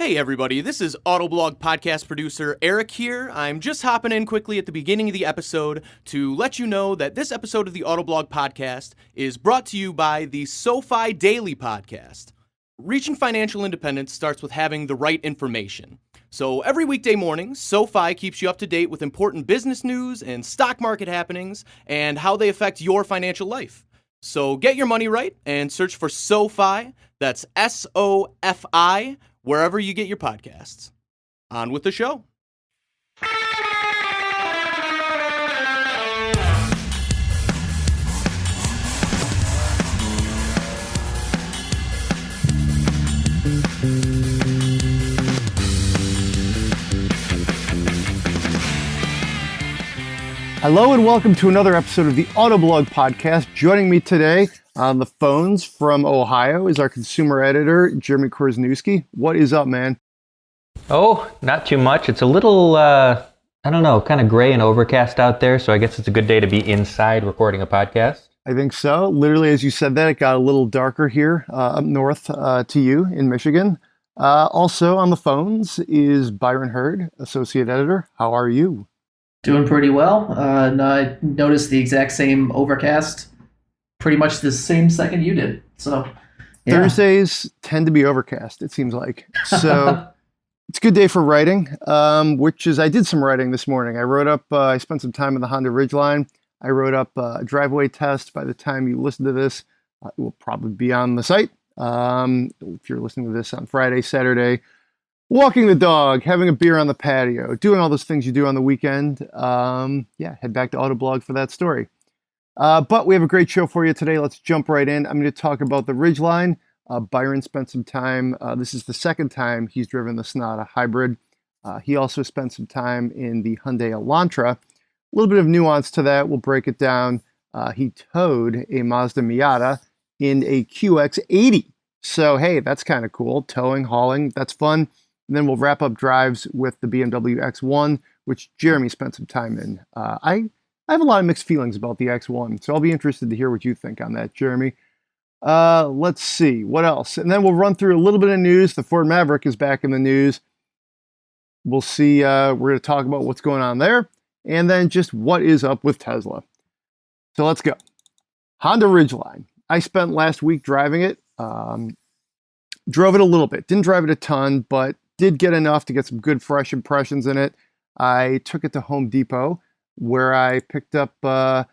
Hey everybody, this is Autoblog podcast producer Eric here. I'm just hopping in quickly at the beginning of the episode to let you know that this episode of the Autoblog podcast is brought to you by the SoFi Daily podcast. Reaching financial independence starts with having the right information. So every weekday morning, SoFi keeps you up to date with important business news and stock market happenings and how they affect your financial life. So get your money right and search for SoFi, that's SOFI, wherever you get your podcasts. On with the show. Hello and welcome to another episode of the Autoblog podcast. Joining me today on the phones from Ohio is our consumer editor, Jeremy Korzeniewski. What is up, man? Oh, not too much. It's a little, I don't know, kind of gray and overcast out there, so I guess it's a good day to be inside recording a podcast. I think so. Literally, as you said that, it got a little darker here up north to you in Michigan. Also on the phones is Byron Hurd, associate editor. How are you? Doing pretty well. And I noticed the exact same overcast pretty much the same second you did. So, yeah. Thursdays tend to be overcast, it seems like. So it's a good day for writing, I did some writing this morning. I wrote up, I spent some time in the Honda Ridgeline. I wrote up a driveway test. By the time you listen to this, it will probably be on the site. If you're listening to this on Friday, Saturday, walking the dog, having a beer on the patio, doing all those things you do on the weekend. Head back to Autoblog for that story. But we have a great show for you today. Let's jump right in. I'm going to talk about the Ridgeline. Byron spent some time. This is the second time he's driven the Sonata Hybrid. He also spent some time in the Hyundai Elantra. A little bit of nuance to that. We'll break it down. He towed a Mazda Miata in a QX80. So, hey, that's kind of cool. Towing, hauling, that's fun. And then we'll wrap up drives with the BMW X1, which Jeremy spent some time in. I have a lot of mixed feelings about the X1, so I'll be interested to hear what you think on that, Jeremy. Let's see, what else? And then we'll run through a little bit of news. The Ford Maverick is back in the news. We'll see, we're going to talk about what's going on there, and then just what is up with Tesla. So let's go. Honda Ridgeline. I spent last week driving it. Drove it a little bit. Didn't drive it a ton, but did get enough to get some good fresh impressions in it. I took it to Home Depot where I picked up, a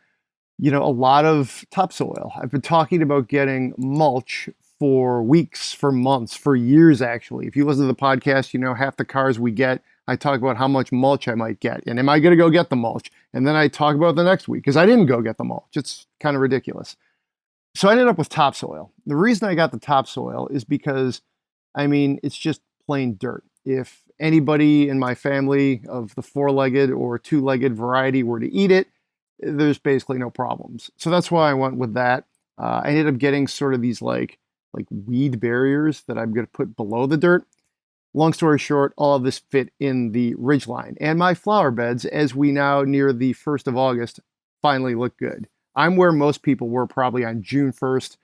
lot of topsoil. I've been talking about getting mulch for weeks, for months, for years, actually. If you listen to the podcast, half the cars we get, I talk about how much mulch I might get. And am I going to go get the mulch? And then I talk about the next week because I didn't go get the mulch. It's kind of ridiculous. So I ended up with topsoil. The reason I got the topsoil is because, it's just plain dirt. If anybody in my family of the four-legged or two-legged variety were to eat it, there's basically no problems. So that's why I went with that. I ended up getting sort of these like weed barriers that I'm going to put below the dirt. Long story short, all of this fit in the Ridgeline. And my flower beds, as we now near the 1st of August, finally look good. I'm where most people were probably on June 1st.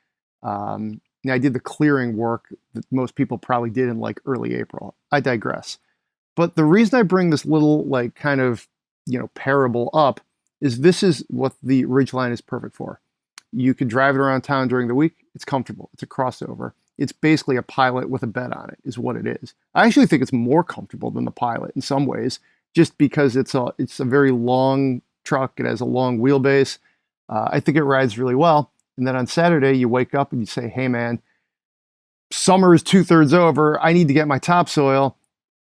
I did the clearing work that most people probably did in early April. I digress. But the reason I bring this little parable up is this is what the Ridgeline is perfect for. You could drive it around town during the week. It's comfortable. It's a crossover. It's basically a Pilot with a bed on it is what it is. I actually think it's more comfortable than the Pilot in some ways, just because it's a very long truck. It has a long wheelbase. I think it rides really well. And then on Saturday, you wake up and you say, hey, man, summer is 2/3 over. I need to get my topsoil.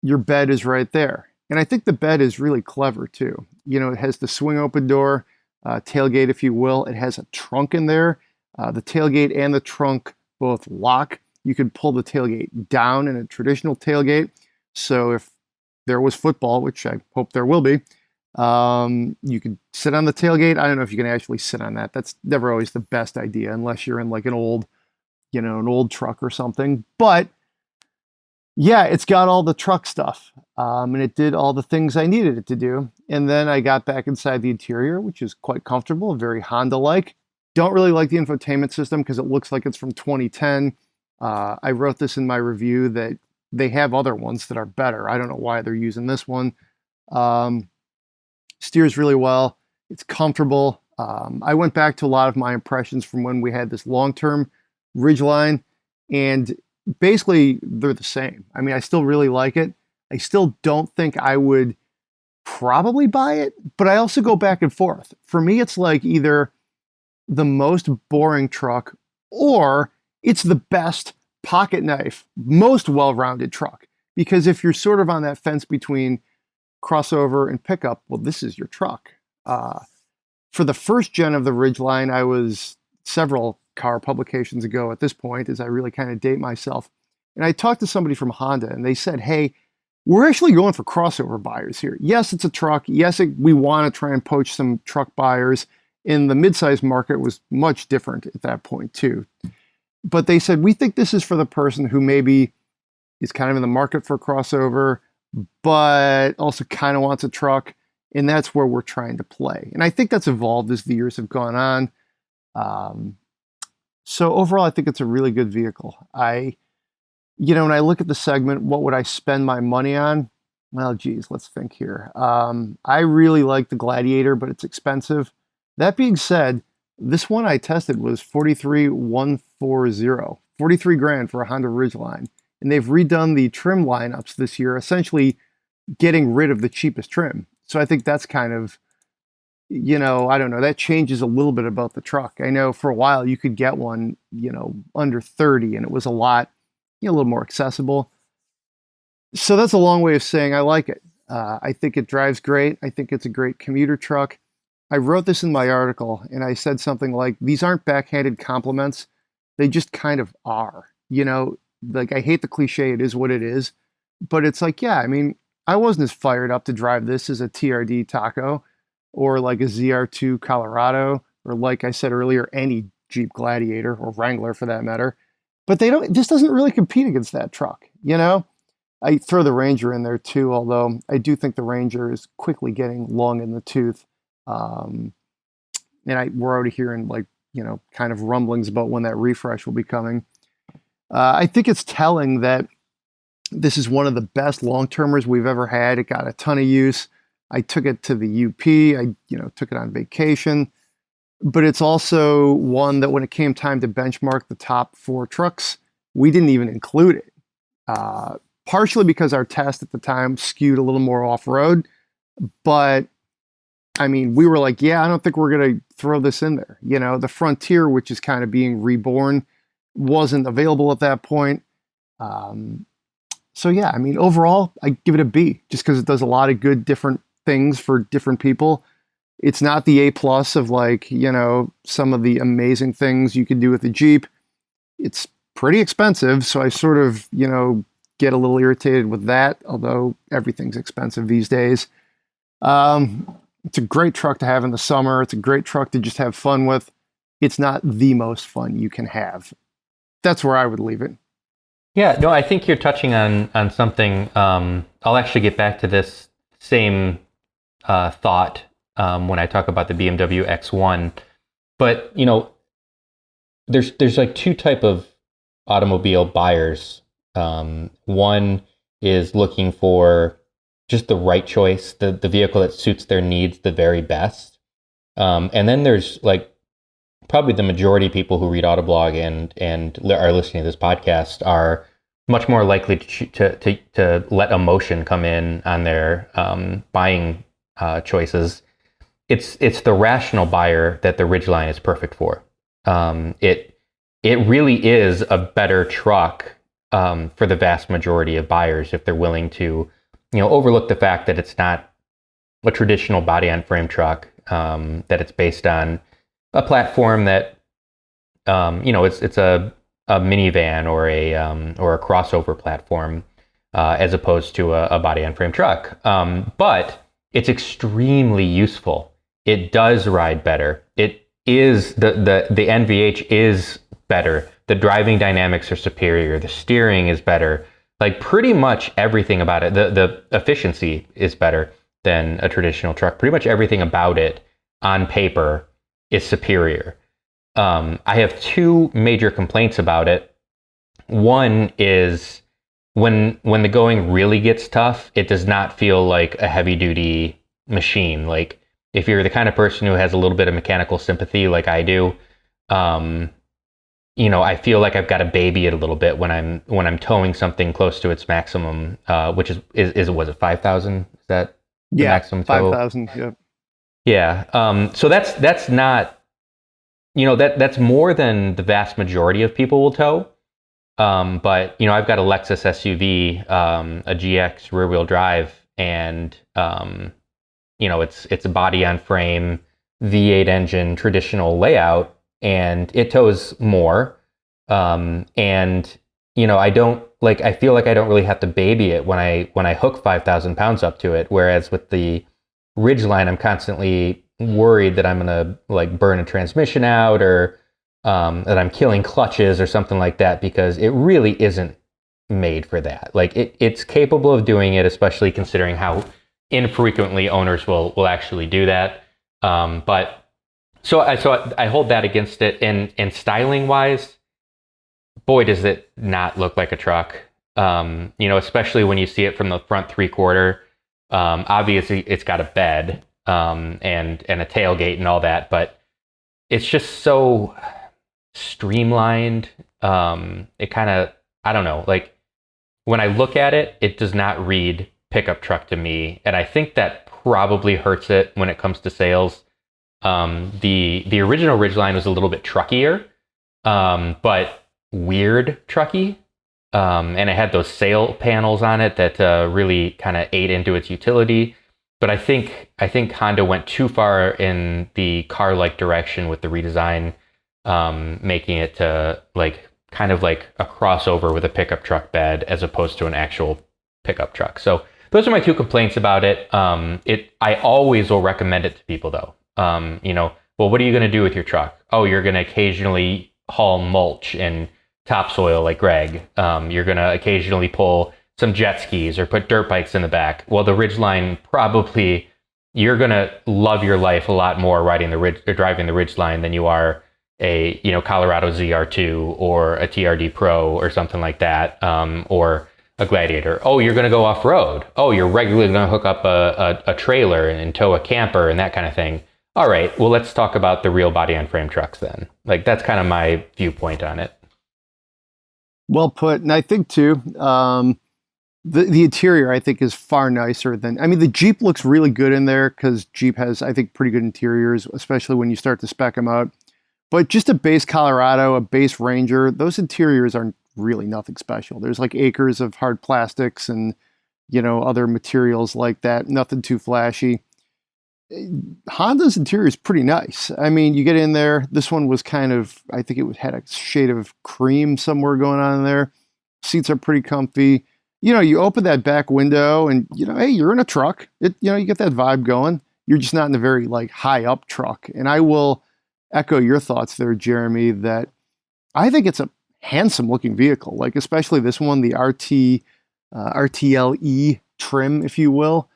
Your bed is right there. And I think the bed is really clever, too. It has the swing open door, tailgate, if you will. It has a trunk in there. The tailgate and the trunk both lock. You could pull the tailgate down in a traditional tailgate. So if there was football, which I hope there will be, you could sit on the tailgate. I don't know if you can actually sit on that. That's never always the best idea unless you're in an old truck or something. But yeah, it's got all the truck stuff. And it did all the things I needed it to do. And then I got back inside the interior, which is quite comfortable, very Honda-like. Don't really like the infotainment system because it looks like it's from 2010. I wrote this in my review that they have other ones that are better. I don't know why they're using this one. Steers really well. It's comfortable. I went back to a lot of my impressions from when we had this long-term Ridgeline, and basically they're the same. I mean, I still really like it. I still don't think I would probably buy it, but I also go back and forth. For me, it's like either the most boring truck or it's the best pocket knife, most well-rounded truck. Because if you're sort of on that fence between crossover and pickup, well, this is your truck. For the first gen of the Ridgeline, I was several car publications ago at this point, as I really kind of date myself. And I talked to somebody from Honda, and they said, hey, we're actually going for crossover buyers here. Yes, it's a truck. Yes, we want to try and poach some truck buyers. And the midsize market was much different at that point, too. But they said, we think this is for the person who maybe is kind of in the market for a crossover, but also kind of wants a truck. And that's where we're trying to play. And I think that's evolved as the years have gone on. So overall, I think it's a really good vehicle. When I look at the segment, what would I spend my money on? Well, geez, let's think here. I really like the Gladiator, but it's expensive. That being said, this one I tested was $43,140, 43 grand for a Honda Ridgeline. And they've redone the trim lineups this year, essentially getting rid of the cheapest trim. So I think that's kind of, I don't know, that changes a little bit about the truck. I know for a while you could get one, under 30 and it was a lot, a little more accessible. So that's a long way of saying I like it. I think it drives great. I think it's a great commuter truck. I wrote this in my article and I said something like, these aren't backhanded compliments. They just kind of are, like I hate the cliche, it is what it is, but it's like, yeah, I mean, I wasn't as fired up to drive this as a TRD Taco or like a ZR2 Colorado, or like I said earlier, any Jeep Gladiator or Wrangler for that matter. But it just doesn't really compete against that truck, I throw the Ranger in there too, although I do think the Ranger is quickly getting long in the tooth. And we're already hearing kind of rumblings about when that refresh will be coming. I think it's telling that this is one of the best long-termers we've ever had. It got a ton of use. I took it to the UP. I took it on vacation. But it's also one that when it came time to benchmark the top 4 trucks, we didn't even include it. Partially because our test at the time skewed a little more off-road. But, I mean, we were like, yeah, I don't think we're going to throw this in there. The Frontier, which is kind of being reborn, wasn't available at that point. So yeah, I mean, overall, I give it a B, just because it does a lot of good different things for different people. It's not the A+ of some of the amazing things you could do with the Jeep. It's pretty expensive, so I sort of, get a little irritated with that, although everything's expensive these days. It's a great truck to have in the summer. It's a great truck to just have fun with. It's not the most fun you can have. That's where I would leave it. Yeah, no, I think you're touching on something. I'll actually get back to this same thought when I talk about the BMW X1. But there's like 2 type of automobile buyers. One is looking for just the right choice, the vehicle that suits their needs the very best. And then there's probably the majority of people who read Autoblog and are listening to this podcast are much more likely to let emotion come in on their buying choices. It's the rational buyer that the Ridgeline is perfect for. It really is a better truck for the vast majority of buyers if they're willing to, overlook the fact that it's not a traditional body-on-frame truck, that it's based on a platform that, it's a minivan or a crossover platform, as opposed to a body-on-frame truck. But it's extremely useful. It does ride better. It is the NVH is better. The driving dynamics are superior. The steering is better. Like pretty much everything about it. The efficiency is better than a traditional truck. Pretty much everything about it on paper is superior. I have 2 major complaints about it. One is when the going really gets tough, it does not feel like a heavy duty machine. Like if you're the kind of person who has a little bit of mechanical sympathy like I do, I feel like I've got to baby it a little bit when I'm towing something close to its maximum, which was it 5,000? Is that the maximum tow? 5,000. Yep. Yeah. So that's not, that's more than the vast majority of people will tow. But I've got a Lexus SUV, a GX rear wheel drive, and it's a body on frame V8 engine traditional layout, and it tows more. I feel like I don't really have to baby it when I hook 5,000 pounds up to it. Whereas with the Ridgeline, I'm constantly worried that I'm gonna like burn a transmission out, or that I'm killing clutches or something like that, because it really isn't made for that. Like it's capable of doing it, especially considering how infrequently owners will actually do that. But so I hold that against it. And styling wise, boy, does it not look like a truck. Especially when you see it from the front 3/4. Obviously, it's got a bed and a tailgate and all that, but it's just so streamlined. It kind of, I don't know, like when I look at it, it does not read pickup truck to me, and I think that probably hurts it when it comes to sales. The original Ridgeline was a little bit truckier, but weird trucky, and it had those sail panels on it that really kind of ate into its utility. But I think Honda went too far in the car-like direction with the redesign, making it kind of like a crossover with a pickup truck bed as opposed to an actual pickup truck. So those are my two complaints about it. I always will recommend it to people though. Well, what are you going to do with your truck? Oh, you're going to occasionally haul mulch and topsoil like Greg. You're going to occasionally pull some jet skis or put dirt bikes in the back. Well, the Ridgeline, probably you're going to love your life a lot more driving the Ridgeline than you are a Colorado ZR2 or a TRD Pro or something like that, or a Gladiator. Oh, you're going to go off road. Oh, you're regularly going to hook up a trailer and tow a camper and that kind of thing. All right, well, let's talk about the real body on frame trucks then. Like that's kind of my viewpoint on it. Well put. And I think too, the interior I think is far nicer than, the Jeep looks really good in there because Jeep has, I think, pretty good interiors, especially when you start to spec them out. But just a base Colorado, a base Ranger, those interiors are really nothing special. There's like acres of hard plastics and, other materials like that. Nothing too flashy. Honda's interior is pretty nice. You get in there, this one was kind of, I think it had a shade of cream somewhere going on in there. Seats are pretty comfy. You open that back window and, hey, you're in a truck. You get that vibe going. You're just not in a very like high up truck. And I will echo your thoughts there, Jeremy, that I think it's a handsome looking vehicle, like especially this one, the RTLE trim, if you will.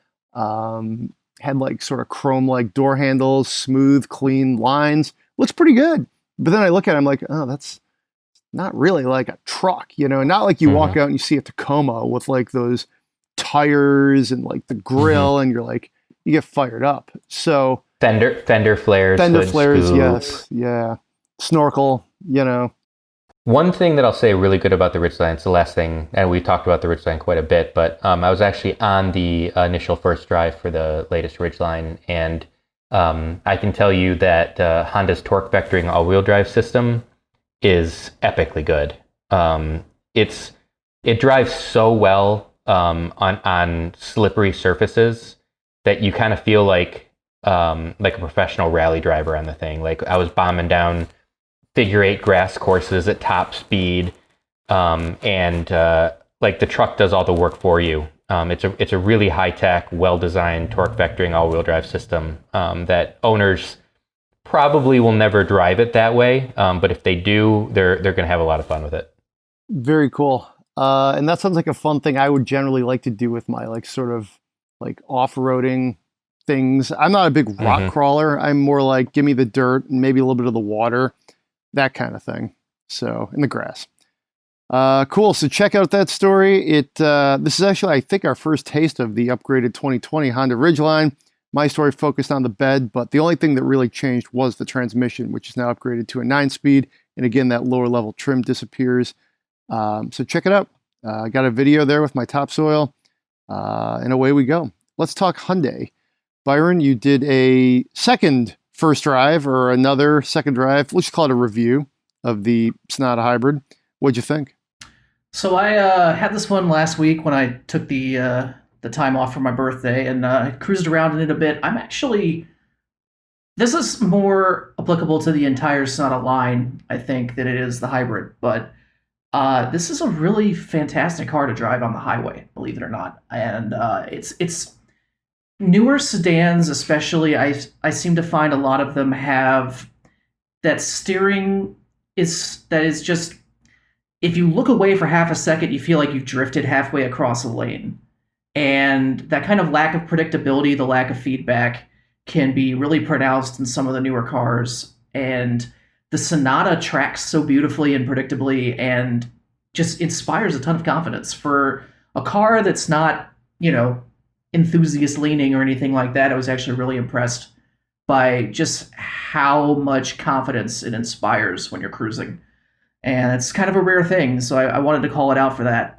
Had like sort of chrome like door handles, smooth, clean lines. Looks pretty good. But then I look at it, I'm like, oh, that's not really like a truck, not like you walk out and you see a Tacoma with like those tires and like the grill and you're like, you get fired up. So Fender flares. Fender flares, scoop. yes. Yeah. Snorkel, One thing that I'll say really good about the Ridgeline, it's the last thing, and we talked about the Ridgeline quite a bit, but I was actually on the initial first drive for the latest Ridgeline, and I can tell you that Honda's torque vectoring all-wheel drive system is epically good. It drives so well on slippery surfaces that you kind of feel like a professional rally driver on the thing. Like I was bombing down figure 8 grass courses at top speed, and like the truck does all the work for you. It's a really high tech, well designed torque vectoring all wheel drive system that owners probably will never drive it that way, but if they do, they're going to have a lot of fun with it. Very cool. And that sounds like a fun thing I would generally like to do with my like sort of like off-roading things. I'm not a big rock crawler. I'm more like give me the dirt and maybe a little bit of the water. That kind of thing. So, in the grass. Cool. So check out that story. This is actually, I think, our first taste of the upgraded 2020 Honda Ridgeline. My story focused on the bed, but the only thing that really changed was the transmission, which is now upgraded to a 9-speed. And again, that lower level trim disappears. So check it out. I got a video there with my topsoil, and away we go. Let's talk Hyundai. Byron, you did a first drive or another second drive. Let's just call it a review of the Sonata Hybrid. What'd you think? So I had this one last week when I took the time off for my birthday and cruised around in it a bit. This is more applicable to the entire Sonata line, I think, than it is the hybrid. But this is a really fantastic car to drive on the highway, believe it or not. And it's newer sedans, especially. I seem to find a lot of them have that steering that is just, if you look away for half a second, you feel like you've drifted halfway across a lane. And that kind of lack of predictability, the lack of feedback, can be really pronounced in some of the newer cars. And the Sonata tracks so beautifully and predictably and just inspires a ton of confidence. For a car that's not, enthusiast leaning or anything like that, I was actually really impressed by just how much confidence it inspires when you're cruising. And it's kind of a rare thing, so I wanted to call it out for that.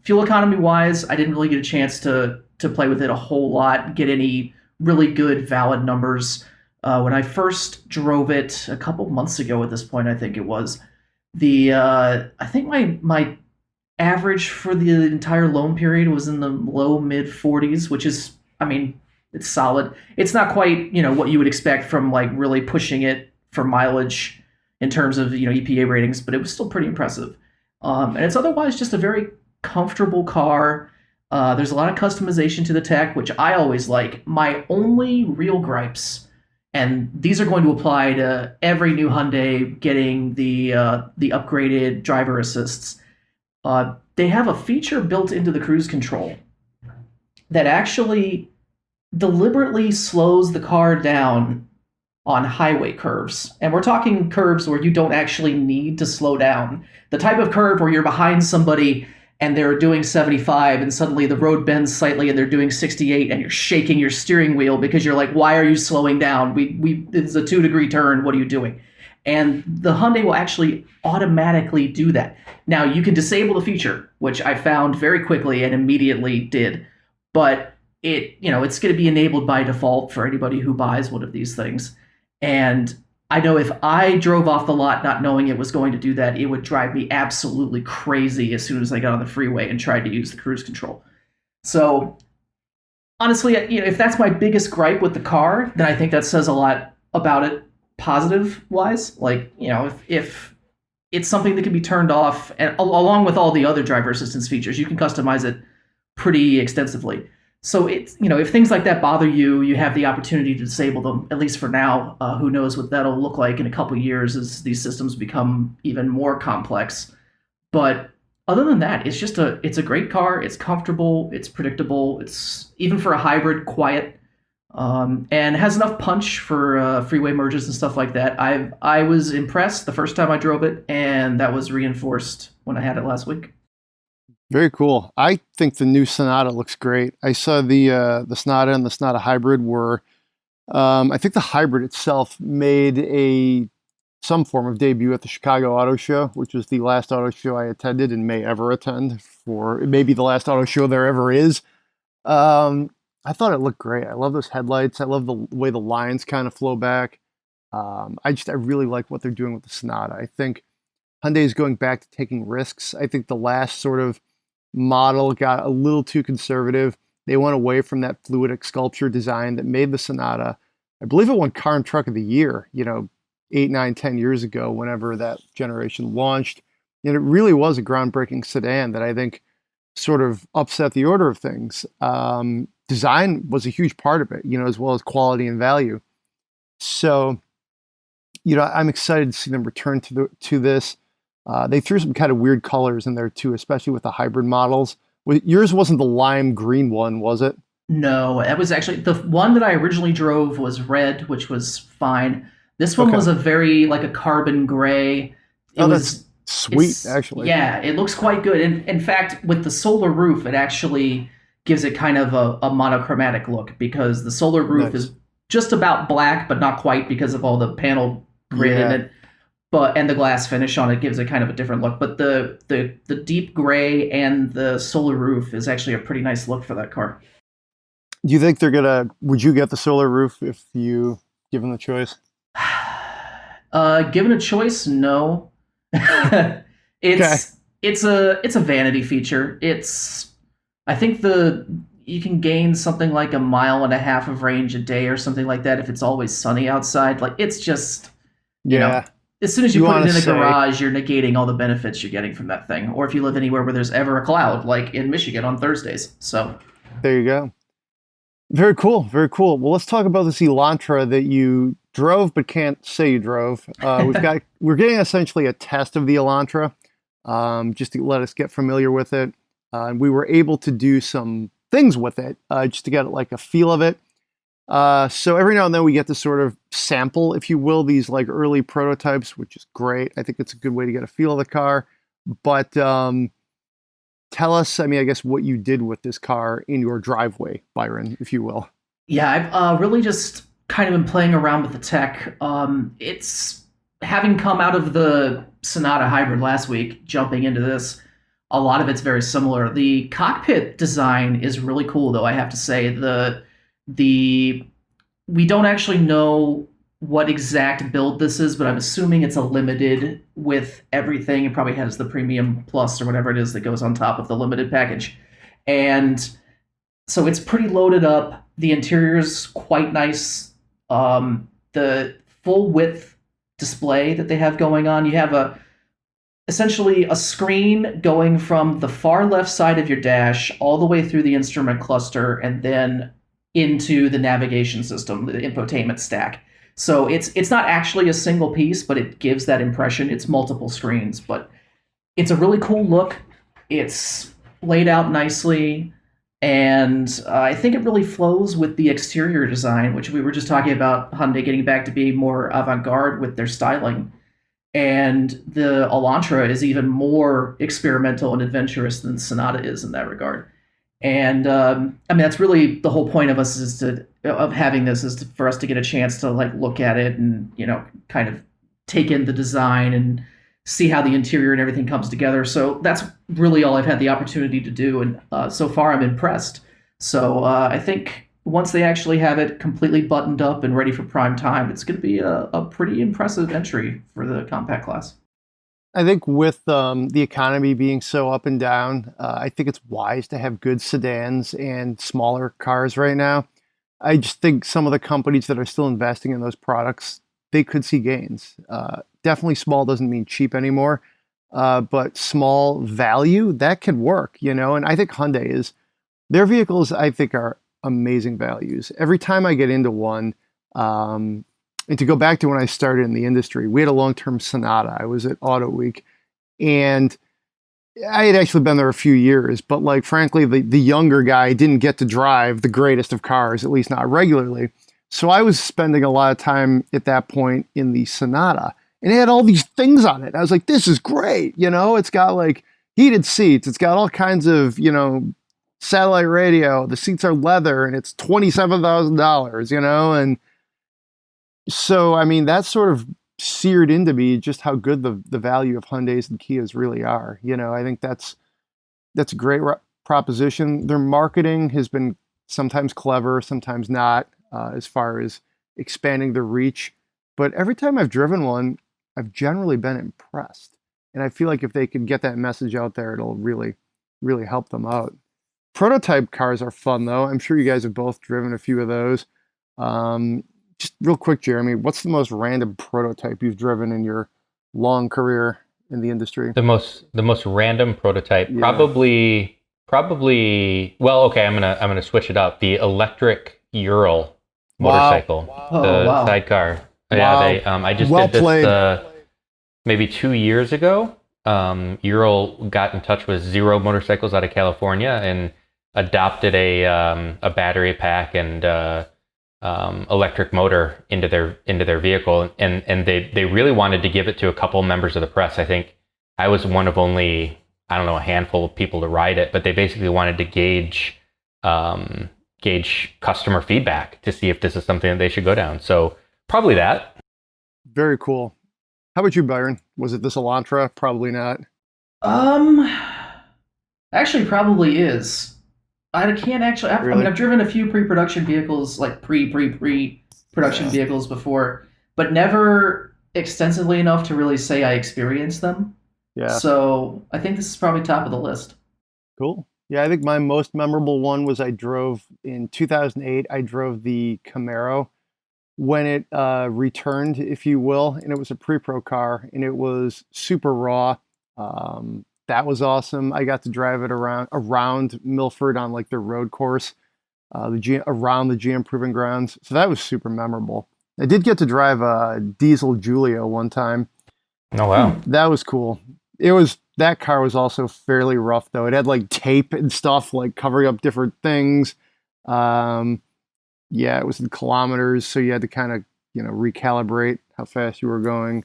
Fuel economy wise, I didn't really get a chance to play with it a whole lot, get any really good valid numbers. When I first drove it a couple months ago at this point, I think it was, I think my average for the entire loan period was in the low mid 40s, which is, it's solid. It's not quite, what you would expect from like really pushing it for mileage in terms of, EPA ratings, but it was still pretty impressive. And it's otherwise just a very comfortable car. There's a lot of customization to the tech, which I always like. My only real gripes, and these are going to apply to every new Hyundai getting the upgraded driver assists. They have a feature built into the cruise control that actually deliberately slows the car down on highway curves. And we're talking curves where you don't actually need to slow down. The type of curve where you're behind somebody and they're doing 75 and suddenly the road bends slightly and they're doing 68 and you're shaking your steering wheel because you're like, why are you slowing down? It's a 2-degree turn. What are you doing? And the Hyundai will actually automatically do that. Now, you can disable the feature, which I found very quickly and immediately did. But it's going to be enabled by default for anybody who buys one of these things. And I know if I drove off the lot not knowing it was going to do that, it would drive me absolutely crazy as soon as I got on the freeway and tried to use the cruise control. So honestly, if that's my biggest gripe with the car, then I think that says a lot about it positive-wise. Like, if it's something that can be turned off, and along with all the other driver assistance features, you can customize it pretty extensively. So it's, if things like that bother you, you have the opportunity to disable them, at least for now. Who knows what that'll look like in a couple of years as these systems become even more complex. But other than that, it's a great car. It's comfortable. It's predictable. It's, even for a hybrid, quiet, and has enough punch for freeway merges and stuff like that. I was impressed the first time I drove it, and that was reinforced when I had it last week. Very cool. I think the new Sonata looks great. I saw the Sonata and the Sonata Hybrid were, I think the Hybrid itself made some form of debut at the Chicago Auto Show, which was the last auto show I attended and may ever attend. It may be the last auto show there ever is. I thought it looked great. I love those headlights. I love the way the lines kind of flow back. I really like what they're doing with the Sonata. I think Hyundai is going back to taking risks. I think the last sort of model got a little too conservative. They went away from that fluidic sculpture design that made the Sonata. I believe it won Car and Truck of the Year, 8, 9, 10 years ago, whenever that generation launched. And it really was a groundbreaking sedan that I think sort of upset the order of things. Design was a huge part of it, as well as quality and value. So, I'm excited to see them return to this. They threw some kind of weird colors in there too, especially with the hybrid models. Yours wasn't the lime green one, was it? No, that was actually the one that I originally drove was red, which was fine. This one was a very like a carbon gray. It was sweet, actually. Yeah, it looks quite good. In fact, with the solar roof, it actually gives it kind of a monochromatic look, because the solar roof is just about black, but not quite, because of all the panel grid in it. And the glass finish on it gives it kind of a different look. But the deep gray and the solar roof is actually a pretty nice look for that car. Do you think would you get the solar roof if you given the choice? Given a choice, no. It's a vanity feature. I think you can gain something like 1.5 miles of range a day or something like that if it's always sunny outside. Like, it's just, you know, as soon as you put it in the garage, you're negating all the benefits you're getting from that thing. Or if you live anywhere where there's ever a cloud, like in Michigan on Thursdays. So there you go. Very cool. Very cool. Well, let's talk about this Elantra that you drove but can't say you drove. We're getting essentially a test of the Elantra, just to let us get familiar with it. And we were able to do some things with it, just to get like a feel of it. So every now and then we get to sort of sample, if you will, these like early prototypes, which is great. I think it's a good way to get a feel of the car. But tell us, I guess, what you did with this car in your driveway, Byron, if you will. Yeah, I've really just kind of been playing around with the tech. It's having come out of the Sonata Hybrid last week, jumping into this. A lot of it's very similar. The cockpit design is really cool, though, I have to say. We don't actually know what exact build this is, but I'm assuming it's a limited with everything. It probably has the Premium Plus or whatever it is that goes on top of the limited package. And so it's pretty loaded up. The interior's quite nice. The full width display that they have going on, you have essentially a screen going from the far left side of your dash all the way through the instrument cluster and then into the navigation system, the infotainment stack. So it's not actually a single piece, but it gives that impression. It's multiple screens, but it's a really cool look. It's laid out nicely, and I think it really flows with the exterior design, which we were just talking about Hyundai getting back to being more avant-garde with their styling. And the Elantra is even more experimental and adventurous than Sonata is in that regard. And that's really the whole point of us of having this is for us to get a chance to like look at it and, kind of take in the design and see how the interior and everything comes together. So that's really all I've had the opportunity to do. And so far I'm impressed. So I think once they actually have it completely buttoned up and ready for prime time, it's going to be a pretty impressive entry for the compact class. I think with the economy being so up and down, I think it's wise to have good sedans and smaller cars right now. I just think some of the companies that are still investing in those products, they could see gains. Definitely small doesn't mean cheap anymore, but small value, that could work, and I think Hyundai their vehicles, I think, are amazing values. Every time I get into one, and to go back to when I started in the industry, we had a long-term Sonata. I was at Auto Week, and I had actually been there a few years, but like, frankly, the younger guy didn't get to drive the greatest of cars, at least not regularly. So I was spending a lot of time at that point in the Sonata, and it had all these things on it. I was like, this is great. It's got like heated seats. It's got all kinds of, satellite radio. The seats are leather, and it's $27,000, and so, that sort of seared into me just how good the value of Hyundais and Kias really are. I think that's a great proposition. Their marketing has been sometimes clever, sometimes not, as far as expanding their reach. But every time I've driven one, I've generally been impressed. And I feel like if they could get that message out there, it'll really, really help them out. Prototype cars are fun, though. I'm sure you guys have both driven a few of those. Just real quick, Jeremy, what's the most random prototype you've driven in your long career in the industry? The most random prototype, yeah. Probably. Well, okay, I'm gonna switch it up. The electric Ural motorcycle, wow. Sidecar. Wow. Yeah, I just well did this played. Maybe 2 years ago. Ural got in touch with Zero Motorcycles out of California and adopted a battery pack and electric motor into their vehicle, and they really wanted to give it to a couple members of the press. I think I was one of only, I don't know, a handful of people to ride it, but they basically wanted to gauge customer feedback to see if this is something that they should go down. So probably that. Very cool. How about you, Byron? Was it this Elantra? Probably not. Actually, probably is. I can't actually. I Really? mean, I've driven a few pre-production vehicles, like pre-production vehicles before, but never extensively enough to really say I experienced them. Yeah. So I think this is probably top of the list. Cool. Yeah, I think my most memorable one was I drove in 2008. I drove the Camaro when it returned, if you will, and it was a pre-pro car, and it was super raw. That was awesome. I got to drive it around Milford on like their road course, around the GM Proving Grounds. So that was super memorable. I did get to drive a diesel Giulio one time. Oh, wow. That was cool. That car was also fairly rough though. It had like tape and stuff like covering up different things. Yeah, it was in kilometers, so you had to kind of, recalibrate how fast you were going.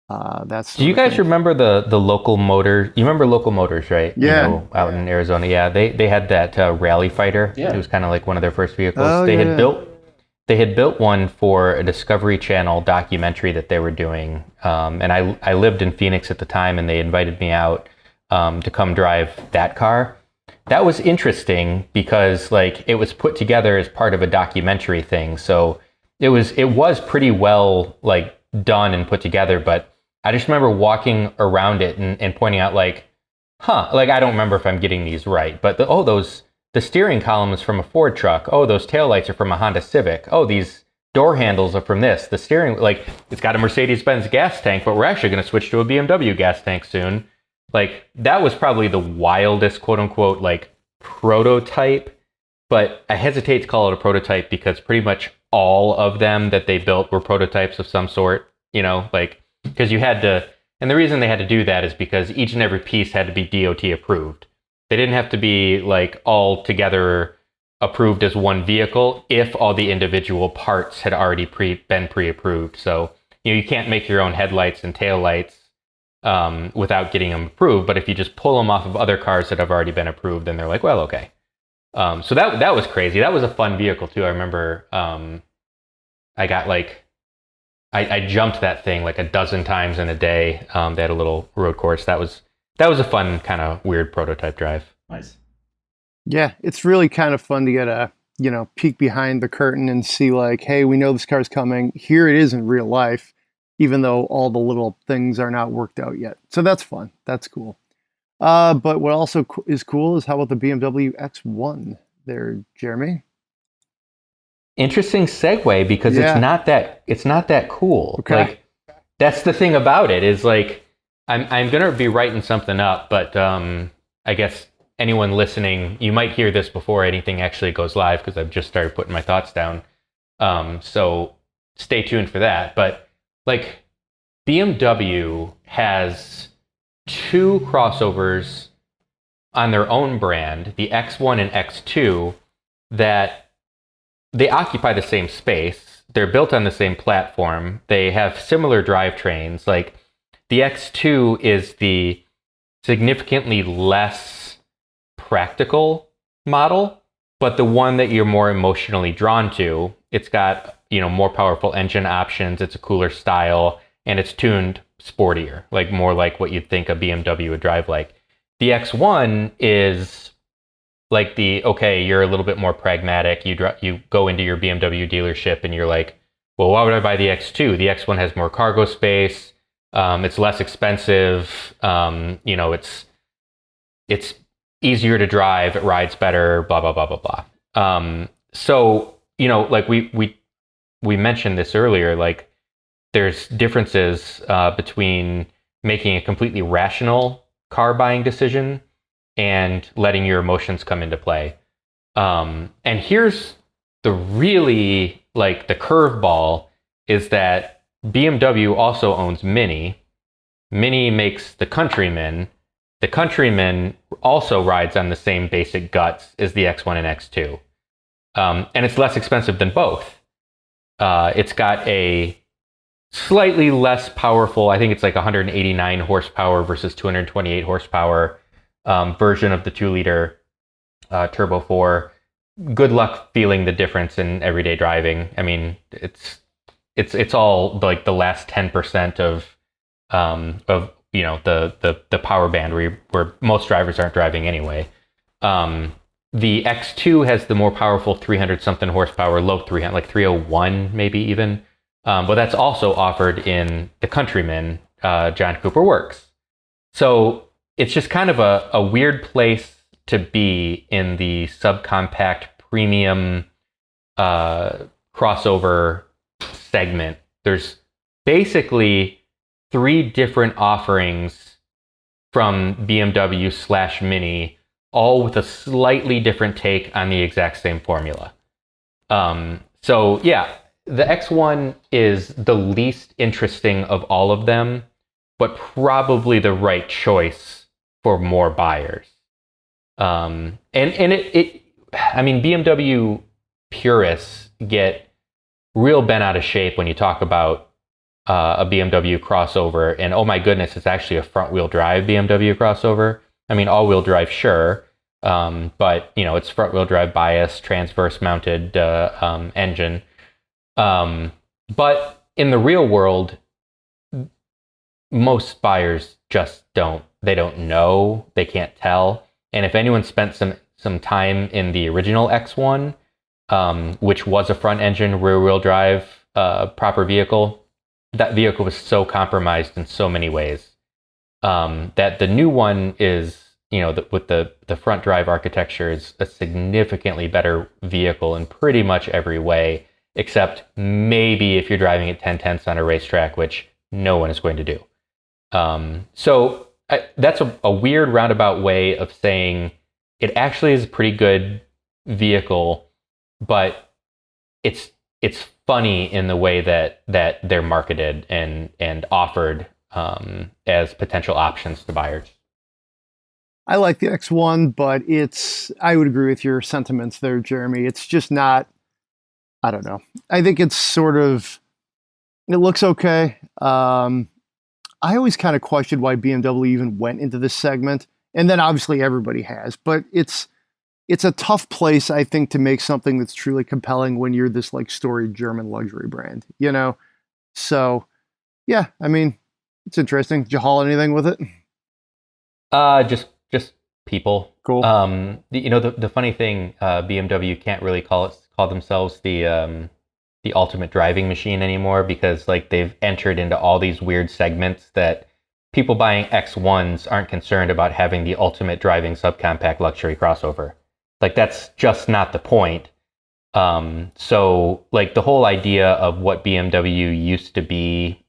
Do you guys remember the Local Motor? You remember Local Motors, right? Yeah. Out in Arizona. Yeah, they had that Rally Fighter. Yeah. It was kind of like one of their first vehicles. Oh, They yeah. had built one for a Discovery Channel documentary that they were doing. And I lived in Phoenix at the time, and they invited me out to come drive that car. That was interesting because like it was put together as part of a documentary thing. So it was pretty well like done and put together, but I just remember walking around it and pointing out like, like I don't remember if I'm getting these right, but the steering column is from a Ford truck. Oh, those taillights are from a Honda Civic. Oh, these door handles are from this. The steering, like it's got a Mercedes-Benz gas tank, but we're actually going to switch to a BMW gas tank soon. Like that was probably the wildest quote unquote like prototype, but I hesitate to call it a prototype because pretty much all of them that they built were prototypes of some sort, like because you had to, and the reason they had to do that is because each and every piece had to be DOT approved. They didn't have to be like all together approved as one vehicle if all the individual parts had already been pre-approved. So, you can't make your own headlights and taillights without getting them approved. But if you just pull them off of other cars that have already been approved, then they're like, well, okay. So that was crazy. That was a fun vehicle too. I remember I got like, I jumped that thing like a dozen times in a day. They had a little road course. That was a fun kind of weird prototype drive. Nice. Yeah, it's really kind of fun to get a, peek behind the curtain and see like, hey, we know this car's coming. Here it is in real life, even though all the little things are not worked out yet. So that's fun. That's cool. But what also is cool is how about the BMW X1 there, Jeremy? Interesting segue because Yeah. it's not that cool. Okay. Like that's the thing about it is like I'm gonna be writing something up, but I guess anyone listening, you might hear this before anything actually goes live because I've just started putting my thoughts down. So stay tuned for that. But like BMW has two crossovers on their own brand, the X1 and X2, that they occupy the same space. They're built on the same platform. They have similar drivetrains. Like the X2 is the significantly less practical model, but the one that you're more emotionally drawn to. It's got, more powerful engine options. It's a cooler style, and it's tuned sportier, like more like what you'd think a BMW would drive like. The X1 is like you're a little bit more pragmatic. You go into your BMW dealership and you're like, well, why would I buy the X2? The X1 has more cargo space. It's less expensive. It's easier to drive. It rides better. Blah blah blah blah blah. So like we mentioned this earlier. Like there's differences between making a completely rational car buying decision and letting your emotions come into play. And here's the really like the curveball is that BMW also owns Mini. Mini makes the Countryman. The Countryman also rides on the same basic guts as the X1 and X2. And it's less expensive than both. It's got a slightly less powerful. I think it's like 189 horsepower versus 228 horsepower version of the 2-liter Turbo 4. Good luck feeling the difference in everyday driving. I mean, it's all like the last 10% of the power band where most drivers aren't driving anyway. The X2 has the more powerful 300 something horsepower, low 300, like 301 maybe even. But that's also offered in the Countryman, John Cooper Works. So it's just kind of a weird place to be in the subcompact premium crossover segment. There's basically 3 different offerings from BMW / Mini, all with a slightly different take on the exact same formula. So yeah, the X1 is the least interesting of all of them, but probably the right choice for more buyers. I mean, BMW purists get real bent out of shape when you talk about a BMW crossover, and oh my goodness, it's actually a front-wheel drive BMW crossover. I mean, all-wheel drive, sure, but it's front-wheel drive bias, transverse-mounted engine. But in the real world, most buyers just don't know, they can't tell. And if anyone spent some time in the original X1, which was a front engine, rear wheel drive, proper vehicle, that vehicle was so compromised in so many ways, that the new one is, with the front drive architecture, is a significantly better vehicle in pretty much every way, except maybe if you're driving at 10/10 on a racetrack, which no one is going to do. So that's a weird roundabout way of saying it actually is a pretty good vehicle, but it's funny in the way that they're marketed and offered as potential options to buyers. I like the X1, but I would agree with your sentiments there, Jeremy. It's just not, I don't know. I think it's it looks okay. I always kind of questioned why BMW even went into this segment. And then obviously everybody has, but it's a tough place, I think, to make something that's truly compelling when you're this like storied German luxury brand, So yeah, I mean, it's interesting. Did you haul anything with it? Just people. Cool. The funny thing, BMW can't really call themselves the ultimate driving machine anymore, because like they've entered into all these weird segments that people buying X1s aren't concerned about having the ultimate driving subcompact luxury crossover. Like that's just not the point. So like the whole idea of what BMW used to be,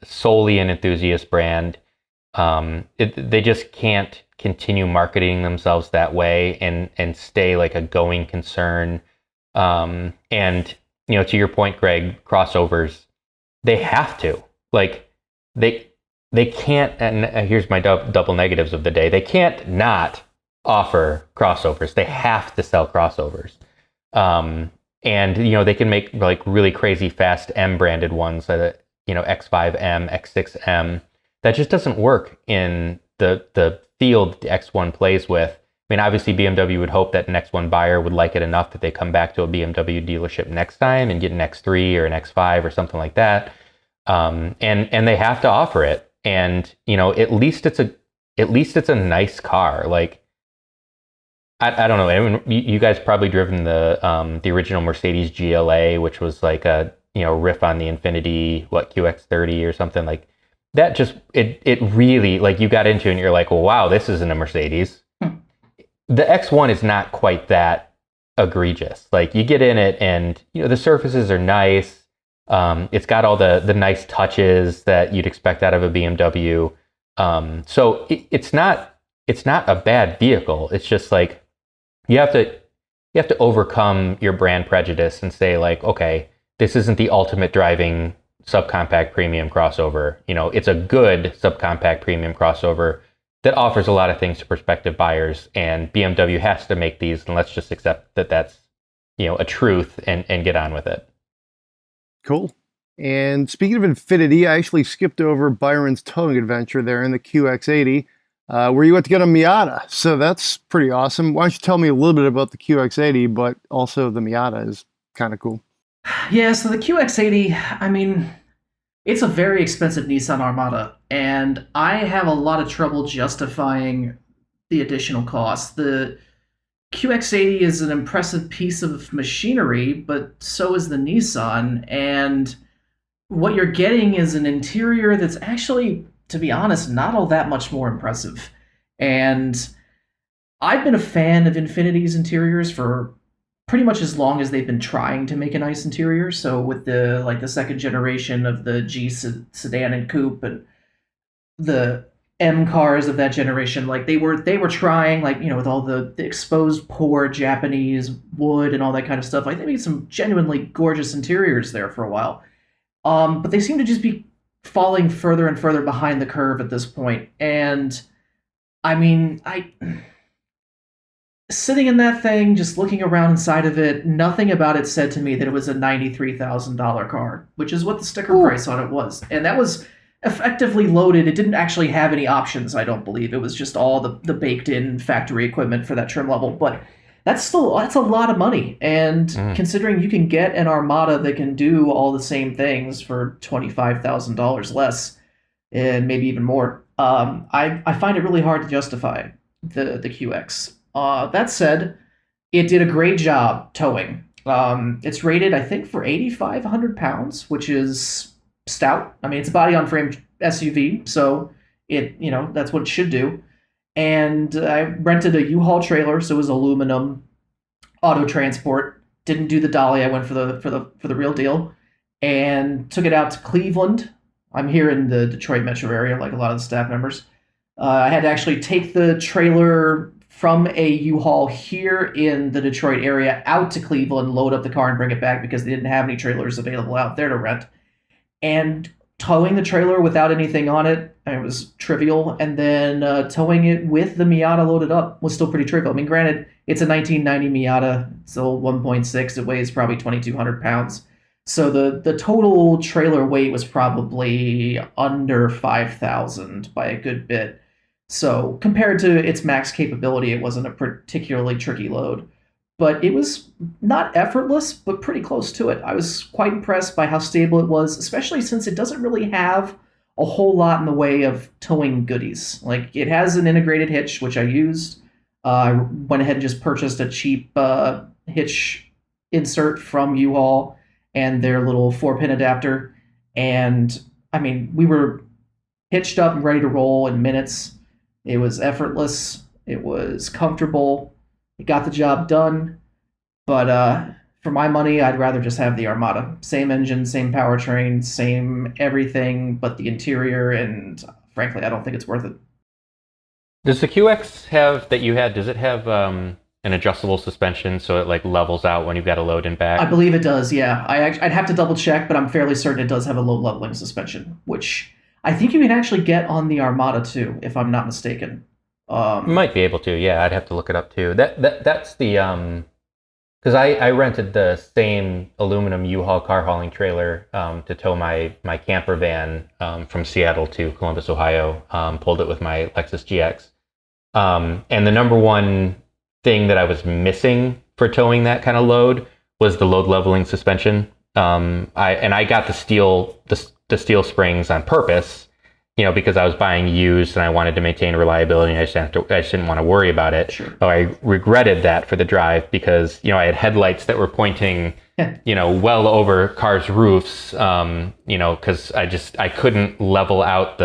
solely an enthusiast brand, they just can't continue marketing themselves that way and stay like a going concern. And to your point, Greg, crossovers, they have to, like, they can't, and here's my double negatives of the day, they can't not offer crossovers. They have to sell crossovers. And, they can make like really crazy fast M branded ones, X5M, X6M. That just doesn't work in the field the X1 plays with. I mean, obviously BMW would hope that an X1 buyer would like it enough that they come back to a BMW dealership next time and get an X3 or an X5 or something like that. And they have to offer it. And, at least it's a nice car. Like, I don't know. I mean, you guys probably driven the original Mercedes GLA, which was like a, riff on the Infiniti, QX30 or something like that. Just, it really, like, you got into it and you're like, well, wow, this isn't a Mercedes. The X1 is not quite that egregious. Like, you get in it and, the surfaces are nice. It's got all the nice touches that you'd expect out of a BMW. So it's not a bad vehicle. It's just like, you have to overcome your brand prejudice and say like, okay, this isn't the ultimate driving subcompact premium crossover. It's a good subcompact premium crossover that offers a lot of things to prospective buyers, and BMW has to make these, and let's just accept that that's, a truth and get on with it. Cool. And speaking of Infiniti, I actually skipped over Byron's towing adventure there in the QX80, where you got to get a Miata. So that's pretty awesome. Why don't you tell me a little bit about the QX80, but also the Miata is kind of cool. Yeah, so the QX80, I mean, it's a very expensive Nissan Armada, and I have a lot of trouble justifying the additional cost. The QX80 is an impressive piece of machinery, but so is the Nissan, and what you're getting is an interior that's actually, to be honest, not all that much more impressive. And I've been a fan of Infiniti's interiors for pretty much as long as they've been trying to make a nice interior. So with the second generation of the G sedan and coupe and the M cars of that generation, like they were trying, like, you know, with all the exposed poor Japanese wood and all that kind of stuff. Like they made some genuinely gorgeous interiors there for a while. But they seem to just be falling further and further behind the curve at this point. And I mean, sitting in that thing, just looking around inside of it, nothing about it said to me that it was a $93,000 car, which is what the sticker price on it was. And that was effectively loaded. It didn't actually have any options, I don't believe. It was just all the baked-in factory equipment for that trim level. But that's a lot of money. And considering you can get an Armada that can do all the same things for $25,000 less, and maybe even more, I find it really hard to justify the QX. That said, it did a great job towing. It's rated, I think, for 8,500 pounds, which is stout. I mean, it's a body-on-frame SUV, so that's what it should do. And I rented a U-Haul trailer, so it was aluminum, auto transport. Didn't do the dolly. I went for the real deal, and took it out to Cleveland. I'm here in the Detroit metro area, like a lot of the staff members. I had to actually take the trailer from a U-Haul here in the Detroit area out to Cleveland, load up the car, and bring it back because they didn't have any trailers available out there to rent. And towing the trailer without anything on it, it was trivial. And then towing it with the Miata loaded up was still pretty trivial. I mean, granted, it's a 1990 Miata, still 1.6. It weighs probably 2,200 pounds. So the total trailer weight was probably under 5,000 by a good bit. So compared to its max capability, it wasn't a particularly tricky load. But it was not effortless, but pretty close to it. I was quite impressed by how stable it was, especially since it doesn't really have a whole lot in the way of towing goodies. Like, it has an integrated hitch, which I used. I went ahead and just purchased a cheap hitch insert from U-Haul and their little 4-pin adapter. And, I mean, we were hitched up and ready to roll in minutes. It was effortless. It was comfortable. It got the job done, but for my money, I'd rather just have the Armada. Same engine, same powertrain, same everything, but the interior, and frankly, I don't think it's worth it. Does the QX does it have an adjustable suspension so it like levels out when you've got a load in back? I believe it does, yeah. I'd have to double check, but I'm fairly certain it does have a low leveling suspension, which I think you can actually get on the Armada too, if I'm not mistaken. Might be able to, yeah. I'd have to look it up too. That's the because I rented the same aluminum U-Haul car hauling trailer to tow my camper van from Seattle to Columbus, Ohio. Pulled it with my Lexus GX, and the number one thing that I was missing for towing that kind of load was the load leveling suspension. I got the steel springs on purpose. Because I was buying used and I wanted to maintain reliability, and I just didn't want to worry about it. Sure. So I regretted that for the drive because, I had headlights that were pointing, well over cars' roofs, because I couldn't level out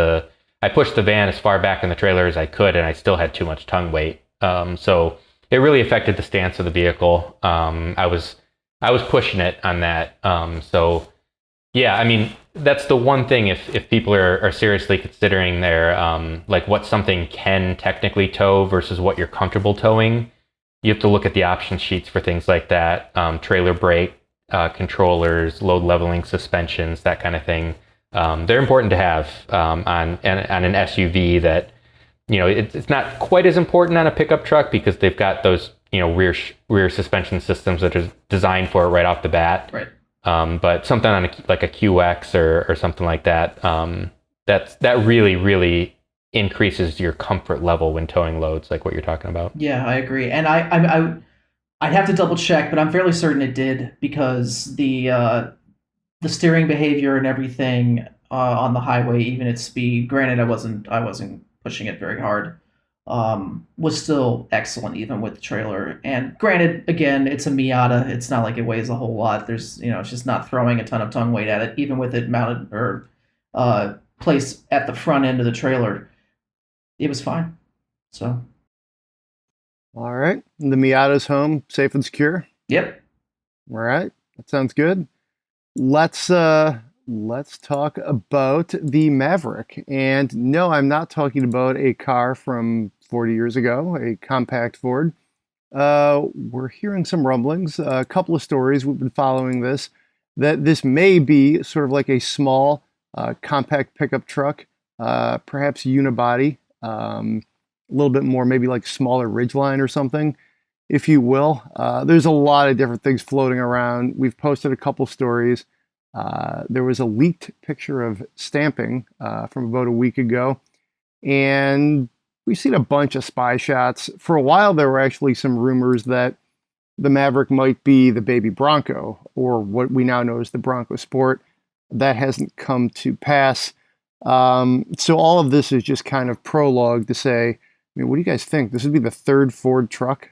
I pushed the van as far back in the trailer as I could, and I still had too much tongue weight. So it really affected the stance of the vehicle. I was pushing it on that. So yeah, I mean, that's the one thing if people are seriously considering their like what something can technically tow versus what you're comfortable towing, you have to look at the option sheets for things like that, trailer brake controllers, load leveling suspensions, that kind of thing. They're important to have on an SUV that, it's not quite as important on a pickup truck because they've got those rear suspension systems that are designed for it right off the bat. Right. But something on like a QX or something like that, that really, really increases your comfort level when towing loads, like what you're talking about. Yeah, I agree. And I'd have to double check, but I'm fairly certain it did, because the steering behavior and everything on the highway, even at speed. Granted, I wasn't pushing it very hard. Was still excellent even with the trailer. And granted, again, it's a Miata. It's not like it weighs a whole lot. There's, it's just not throwing a ton of tongue weight at it, even with it mounted or placed at the front end of the trailer. It was fine. So. All right. The Miata's home, safe and secure. Yep. All right. That sounds good. Let's talk about the Maverick. And no, I'm not talking about a car from 40 years ago, a compact Ford. We're hearing some rumblings, a couple of stories. We've been following this, that this may be sort of like a small compact pickup truck, perhaps unibody, a little bit more, maybe like smaller Ridgeline or something, if you will. There's a lot of different things floating around. We've posted a couple stories. There was a leaked picture of stamping from about a week ago, and we've seen a bunch of spy shots. For a while, there were actually some rumors that the Maverick might be the baby Bronco, or what we now know as the Bronco Sport. That hasn't come to pass. So all of this is just kind of prologue to say, what do you guys think? This would be the third Ford truck.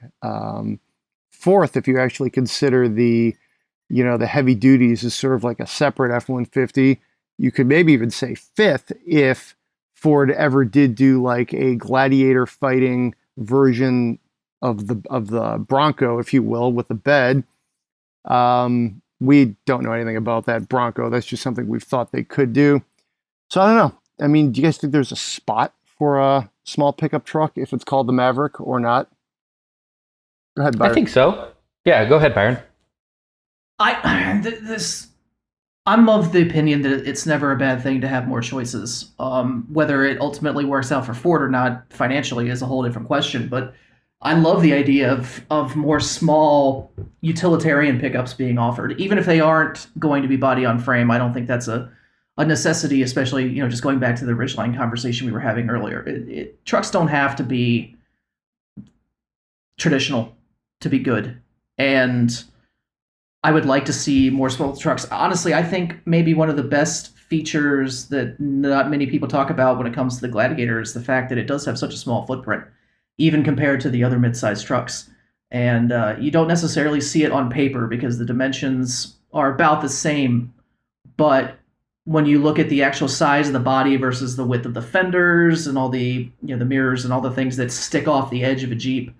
Fourth, if you actually consider the heavy duties is sort of like a separate F-150. You could maybe even say fifth if Ford ever did do like a gladiator fighting version of the Bronco, if you will, with a bed. We don't know anything about that Bronco. That's just something we've thought they could do. So I don't know. I mean, do you guys think there's a spot for a small pickup truck if it's called the Maverick or not? Go ahead, Byron. I think so. Yeah, go ahead, Byron. I'm of the opinion that it's never a bad thing to have more choices. Whether it ultimately works out for Ford or not financially is a whole different question. But I love the idea of more small utilitarian pickups being offered, even if they aren't going to be body on frame. I don't think that's a necessity, especially just going back to the Ridgeline conversation we were having earlier. Trucks don't have to be traditional to be good, and I would like to see more small trucks. Honestly, I think maybe one of the best features that not many people talk about when it comes to the Gladiator is the fact that it does have such a small footprint, even compared to the other mid-sized trucks. And you don't necessarily see it on paper because the dimensions are about the same. But when you look at the actual size of the body versus the width of the fenders and all the the mirrors and all the things that stick off the edge of a Jeep,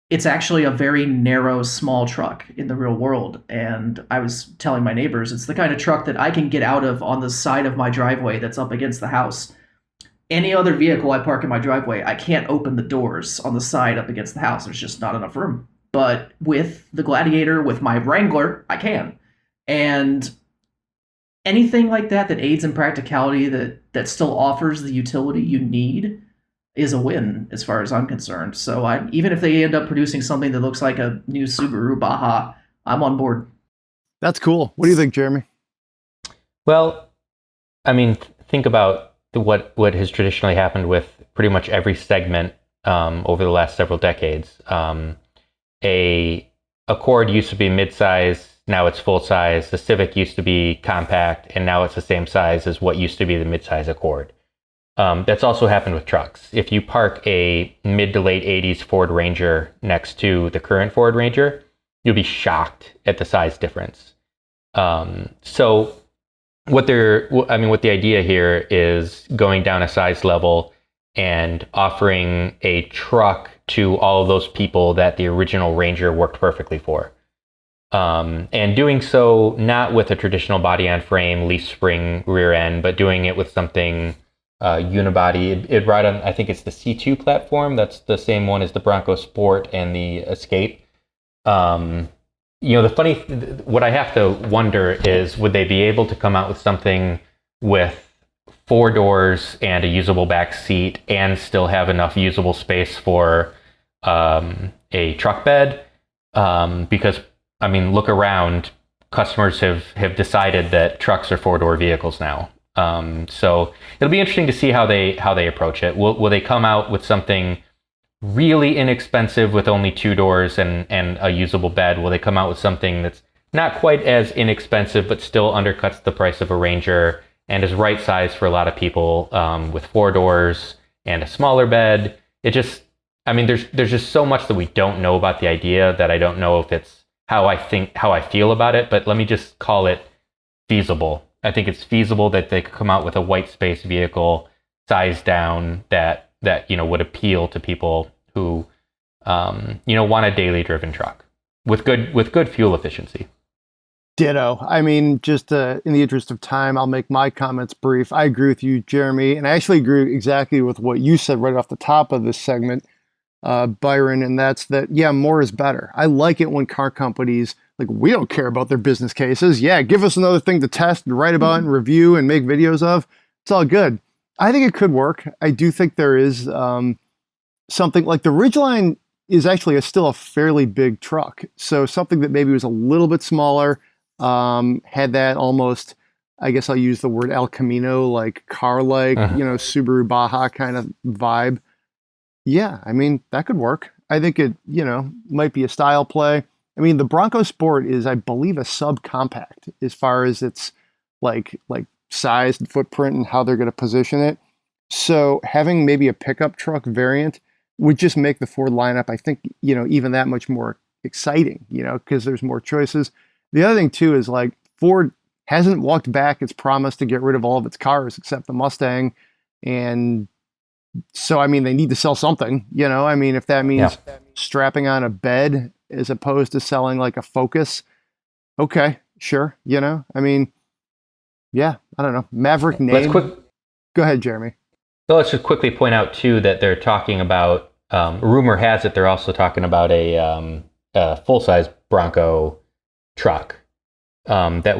it's actually a very narrow, small truck in the real world. And I was telling my neighbors, it's the kind of truck that I can get out of on the side of my driveway that's up against the house. Any other vehicle I park in my driveway, I can't open the doors on the side up against the house. There's just not enough room. But with the Gladiator, with my Wrangler, I can. And anything like that aids in practicality, that still offers the utility you need, is a win as far as I'm concerned. So even if they end up producing something that looks like a new Subaru Baja, I'm on board. That's cool. What do you think, Jeremy? Well, I mean, think about what has traditionally happened with pretty much every segment over the last several decades. A Accord used to be mid-size, now it's full-size. The Civic used to be compact, and now it's the same size as what used to be the mid-size Accord. That's also happened with trucks. If you park a mid to late 80s Ford Ranger next to the current Ford Ranger, you'll be shocked at the size difference. So what the idea here is going down a size level and offering a truck to all of those people that the original Ranger worked perfectly for. And doing so not with a traditional body on frame, leaf spring rear end, but doing it with something unibody. It ride on, I think it's the C2 platform. That's the same one as the Bronco Sport and the Escape. What I have to wonder is, would they be able to come out with something with 4 doors and a usable back seat and still have enough usable space for a truck bed? Because, I mean, look around. customers have decided that trucks are four-door vehicles now. So it'll be interesting to see how they approach it. Will they come out with something really inexpensive with only two doors and a usable bed? Will they come out with something that's not quite as inexpensive but still undercuts the price of a Ranger and is right sized for a lot of people, with four doors and a smaller bed? There's just so much that we don't know about the idea that I don't know if it's how I feel about it, but let me just call it feasible. I think it's feasible that they could come out with a white space vehicle sized down that would appeal to people who want a daily driven truck with good fuel efficiency. Ditto. I mean, just in the interest of time, I'll make my comments brief. I agree with you, Jeremy, and I actually agree exactly with what you said right off the top of this segment, Byron, and that's that, yeah, more is better. I like it when car companies, like, we don't care about their business cases. Yeah, give us another thing to test and write about and review and make videos of. It's all good. I think it could work. I do think there is something like the Ridgeline is actually still a fairly big truck. So something that maybe was a little bit smaller, had that almost, I guess I'll use the word El Camino, like car-like, Subaru Baja kind of vibe. Yeah, I mean, that could work. I think it, might be a style play. I mean, the Bronco Sport is, I believe, a subcompact as far as its like size and footprint and how they're going to position it. So having maybe a pickup truck variant would just make the Ford lineup, I think, even that much more exciting, because there's more choices. The other thing too is, like, Ford hasn't walked back its promise to get rid of all of its cars except the Mustang. And so, I mean, they need to sell something, I mean, if that means strapping on a bed as opposed to selling like a Focus, okay, sure. I mean, yeah, I don't know. Maverick name. Go ahead, Jeremy. So let's just quickly point out too that they're talking about, rumor has it they're also talking about a full-size Bronco truck that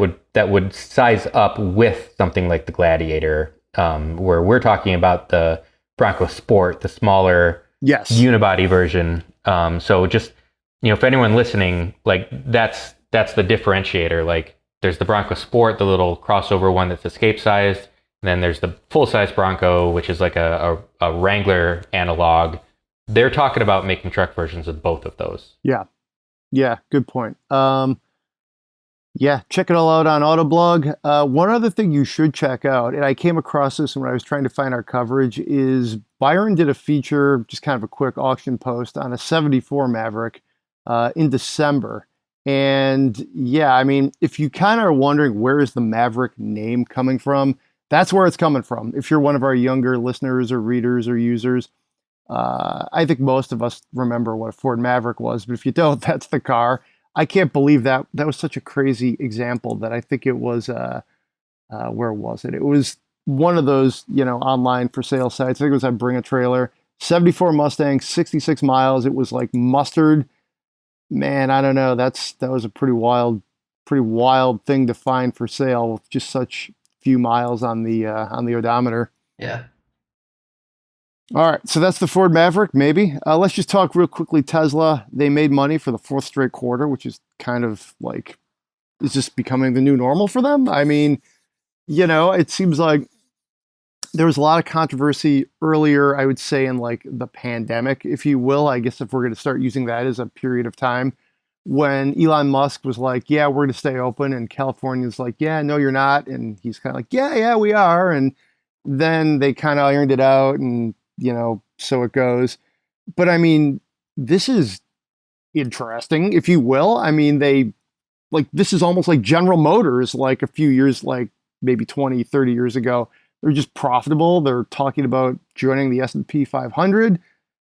would size up with something like the Gladiator, where we're talking about the Bronco Sport, the smaller unibody version. So just, for anyone listening, like, that's the differentiator. Like, there's the Bronco Sport, the little crossover one that's escape sized. And then there's the full-size Bronco, which is like a Wrangler analog. They're talking about making truck versions of both of those. Yeah, good point. Yeah, check it all out on Autoblog. One other thing you should check out, and I came across this when I was trying to find our coverage, is Byron did a feature, just kind of a quick auction post on a 74 Maverick in December. And yeah, I mean, if you kind of are wondering where is the Maverick name coming from, that's where it's coming from. If you're one of our younger listeners or readers or users, I think most of us remember what a Ford Maverick was, but if you don't, that's the car. I can't believe that was such a crazy example that I think it was, where was it? It was one of those, online for sale sites. I think it was on Bring a Trailer. 74 Mustang, 66 miles. It was like mustard. Man, I don't know. That was a pretty wild thing to find for sale with just such few miles on the odometer. Yeah. All right, so that's the Ford Maverick, maybe. Let's just talk real quickly. Tesla, they made money for the fourth straight quarter, which is kind of like, is just becoming the new normal for them. I mean, it seems like there was a lot of controversy earlier, I would say, in like the pandemic, if you will. I guess if we're going to start using that as a period of time, when Elon Musk was like, yeah, we're going to stay open, and California's like, yeah, no, you're not. And he's kind of like, yeah, we are. And then they kind of ironed it out, and so it goes. But I mean, this is interesting, if you will. I mean, this is almost like General Motors, like a few years, like maybe 20, 30 years ago. They're just profitable. They're talking about joining the S&P 500.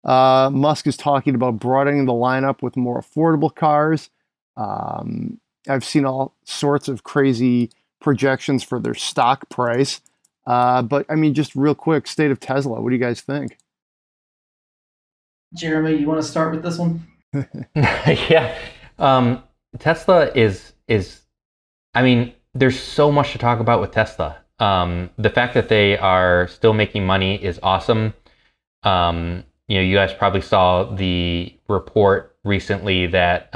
Musk is talking about broadening the lineup with more affordable cars. I've seen all sorts of crazy projections for their stock price. But I mean, just real quick, state of Tesla. What do you guys think? Jeremy, you want to start with this one? Yeah. Tesla is, I mean, there's so much to talk about with Tesla. The fact that they are still making money is awesome. You guys probably saw the report recently that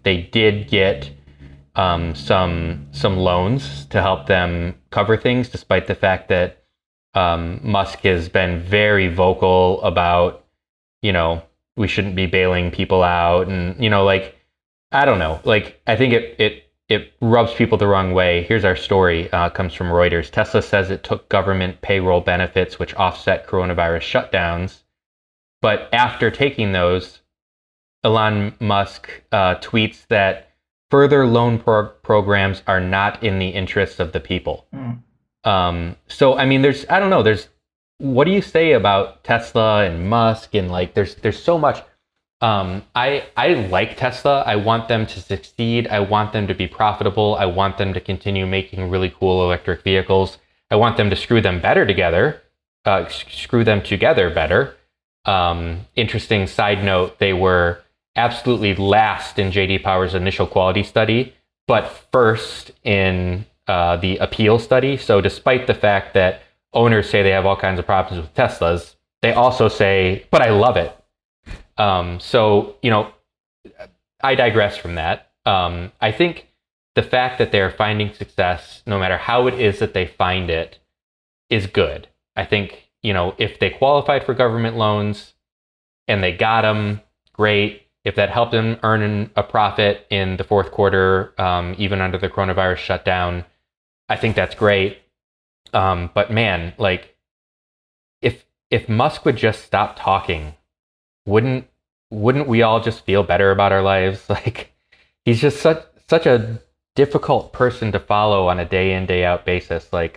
they did get some loans to help them cover things, despite the fact that Musk has been very vocal about, we shouldn't be bailing people out, and I don't know, I think it rubs people the wrong way. Here's our story. Comes from Reuters. Tesla says it took government payroll benefits which offset coronavirus shutdowns, but after taking those, Elon Musk tweets that further loan programs are not in the interests of the people. So I mean, there's what do you say about Tesla and Musk, and there's so much. I like Tesla. I want them to succeed. I want them to be profitable. I want them to continue making really cool electric vehicles. I want them to screw them together better. Interesting side note, they were absolutely last in J.D. Power's initial quality study, but first in the appeal study. So despite the fact that owners say they have all kinds of problems with Teslas, they also say, but I love it. So, I digress from that. I think the fact that they're finding success, no matter how it is that they find it, is good. I think, if they qualified for government loans and they got them, great. If that helped them earn a profit in the fourth quarter, even under the coronavirus shutdown, I think that's great. But man, if Musk would just stop talking, wouldn't we all just feel better about our lives? He's just such a difficult person to follow on a day in, day out basis, like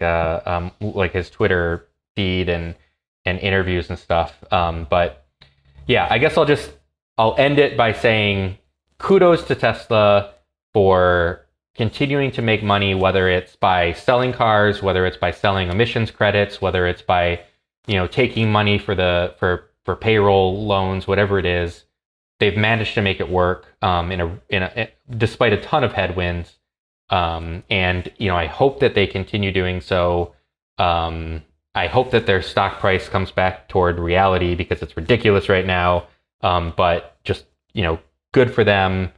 his Twitter feed and interviews and stuff. But yeah, I guess I'll end it by saying kudos to Tesla for continuing to make money, whether it's by selling cars, whether it's by selling emissions credits, whether it's by, taking money for payroll loans, whatever it is. They've managed to make it work despite a ton of headwinds. And I hope that they continue doing so. I hope that their stock price comes back toward reality, because it's ridiculous right now. But just, good for them.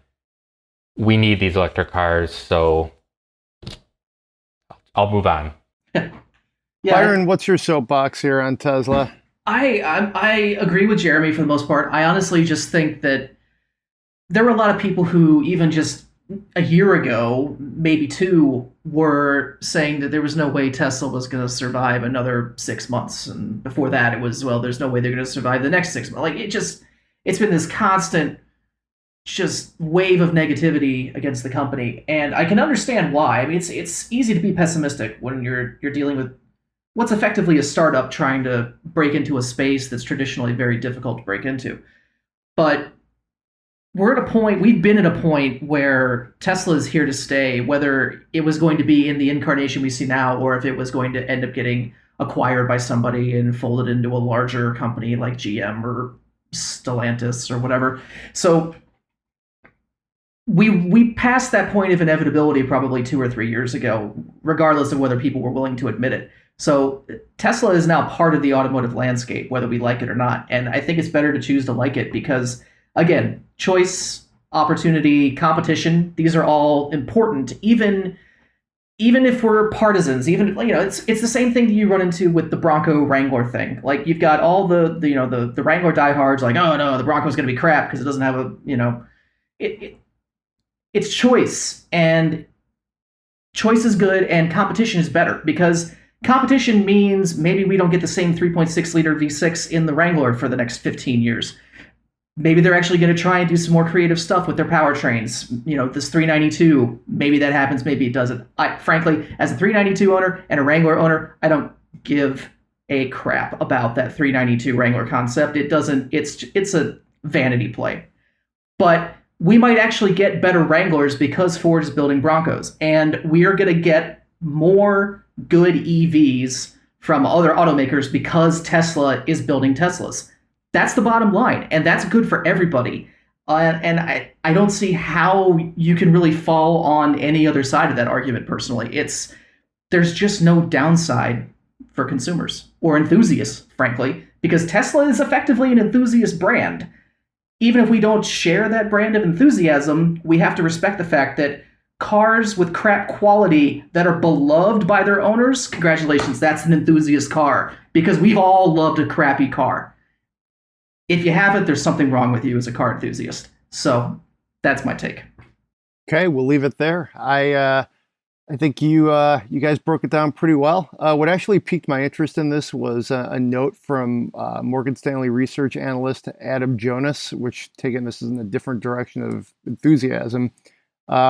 We need these electric cars, so I'll move on. Yeah. Byron, what's your soapbox here on Tesla? I agree with Jeremy for the most part. I honestly just think that there were a lot of people who, even just a year ago, maybe two, were saying that there was no way Tesla was going to survive another 6 months. And before that, it was, well, there's no way they're going to survive the next 6 months. It's been this constant just wave of negativity against the company. And I can understand why. I mean, it's easy to be pessimistic when you're dealing with what's effectively a startup trying to break into a space that's traditionally very difficult to break into. But we've been at a point where Tesla is here to stay, whether it was going to be in the incarnation we see now, or if it was going to end up getting acquired by somebody and folded into a larger company like GM or Stellantis or whatever. So we passed that point of inevitability probably 2 or 3 years ago, regardless of whether people were willing to admit it. So Tesla is now part of the automotive landscape, whether we like it or not. And I think it's better to choose to like it because, again, choice, opportunity, competition, these are all important, even if we're partisans. It's the same thing that you run into with the Bronco Wrangler thing. Like, you've got all the Wrangler diehards like, oh no, the Bronco's going to be crap because it doesn't have it's choice, and choice is good and competition is better, because competition means maybe we don't get the same 3.6 liter V6 in the Wrangler for the next 15 years. Maybe they're actually going to try and do some more creative stuff with their powertrains. This 392, maybe that happens, maybe it doesn't. Frankly, as a 392 owner and a Wrangler owner, I don't give a crap about that 392 Wrangler concept. It's a vanity play. But we might actually get better Wranglers because Ford is building Broncos, and we are going to get more good EVs from other automakers because Tesla is building Teslas. That's the bottom line, and that's good for everybody. And I don't see how you can really fall on any other side of that argument, personally. There's just no downside for consumers or enthusiasts, frankly, because Tesla is effectively an enthusiast brand. Even if we don't share that brand of enthusiasm, we have to respect the fact that cars with crap quality that are beloved by their owners, congratulations, that's an enthusiast car, because we've all loved a crappy car. If you haven't, there's something wrong with you as a car enthusiast. So that's my take. Okay, we'll leave it there. I think you guys broke it down pretty well. What actually piqued my interest in this was a note from Morgan Stanley research analyst Adam Jonas, which, taking this in a different direction of enthusiasm,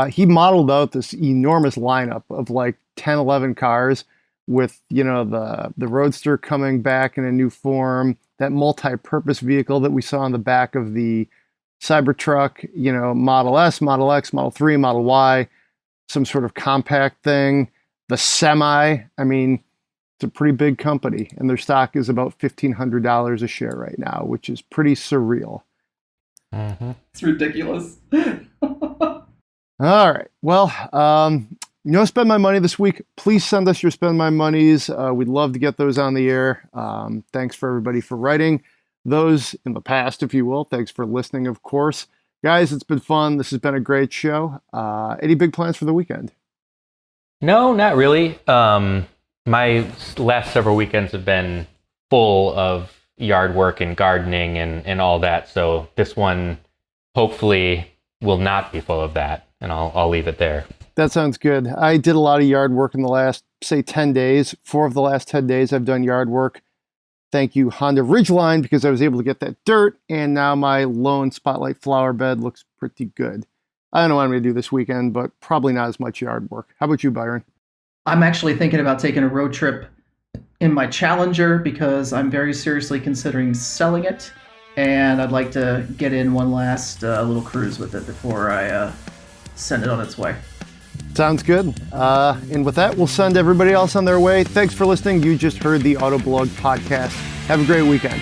he modeled out this enormous lineup of like 10, 11 cars with, the Roadster coming back in a new form, that multi-purpose vehicle that we saw on the back of the Cybertruck, Model S, Model X, Model 3, Model Y, some sort of compact thing, the Semi. I mean, it's a pretty big company, and their stock is about $1,500 a share right now, which is pretty surreal. Mm-hmm. It's ridiculous. All right. Well, spend my money this week. Please send us your spend my monies. We'd love to get those on the air. Thanks for everybody for writing those in the past, if you will. Thanks for listening, of course. Guys, it's been fun. This has been a great show. Any big plans for the weekend? No, not really. My last several weekends have been full of yard work and gardening and all that. So this one hopefully will not be full of that. And I'll leave it there. That sounds good. I did a lot of yard work in the last, say, 10 days. 4 of the last 10 days I've done yard work. Thank you, Honda Ridgeline, because I was able to get that dirt, and now my lone spotlight flower bed looks pretty good. I don't know what I'm going to do this weekend, but probably not as much yard work. How about you, Byron? I'm actually thinking about taking a road trip in my Challenger because I'm very seriously considering selling it, and I'd like to get in one last little cruise with it before I send it on its way. Sounds good. And with that, we'll send everybody else on their way. Thanks for listening. You just heard the Autoblog podcast. Have a great weekend.